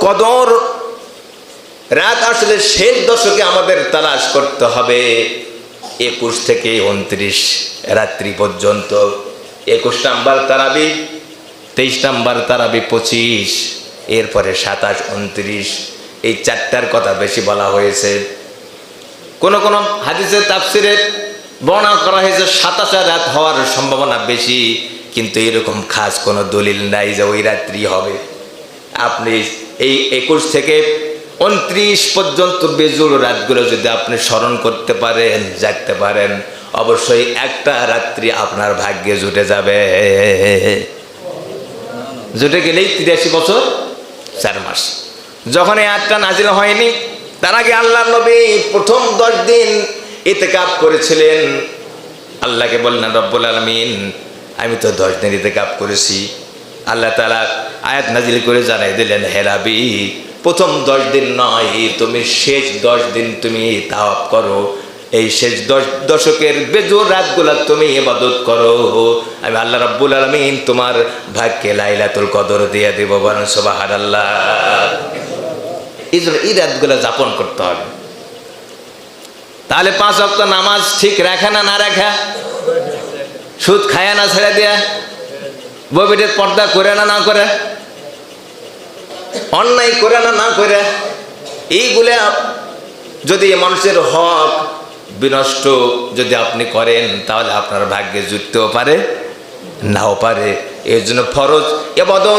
কদর রাত আসলে শেষ দশকে আমাদের তালাশ করতে হবে। 21 থেকে 29 রাত্রি পর্যন্ত। 21 নাম্বার তারাবি, 23 নাম্বার তারাবি 25, এরপরে 27, 29, এই চারটার কথা বেশি বলা হয়েছে। কোন কোন হাদিসের তাফসিরে বর্ণনা করা হয়েছে 27 রাত হওয়ার সম্ভাবনা বেশি, কিন্তু এরকম খাস কোনো দলিল নাই যে ওই রাত্রি হবে। আপনি এই 21 থেকে 29 পর্যন্ত বেজুড় রাতগুলো যদি আপনি স্মরণ করতে পারেন, জাগতে পারেন, অবশ্যই একটা রাত্রি আপনার ভাগ্যে জুটে যাবে। জুটে গেলেই 83 বছর 4 মাস। যখন এই আয়াতটা নাজিল হয়নি, তার আগে আল্লাহর নবী প্রথম 10 দিন ইতিকাফ করেছিলেন। আল্লাহকে বললেন, রব্বুল আলামিন, আমি তো 10 দিন ইতিকাফ করেছি। আল্লাহ তাআলা আয়াত নাজিল করে জানাই দিলেন, হে নবী, প্রথম 10 দিন নয়, তুমি শেষ 10 দিন তুমি তাওয়াফ করো। এই শেষ 10 দশকের বেজোর রাতগুলা তুমি ইবাদত করো। আমি আল্লাহ রাব্বুল আলামিন তোমার ভাগ্যে লাইলাতুল কদর দিয়ে দেব। বলেন সুবহানাল্লাহ। এই রাতগুলা যাপন করতে হবে। তাহলে 5 ওয়াক্ত নামাজ ঠিক রাখা না না রাখা, সুদ খায়া না ছেড়ে দেয়া, বউবেটের পর্দা করে না না করে, অন্যায় করে না না করে, এইগুলা যদি মানুষের হক বিনষ্ট যদি আপনি করেন, তাহলে আপনার ভাগ্যে জুটতেও পারে, নাও পারে। এর জন্য ফরজ ইবাদত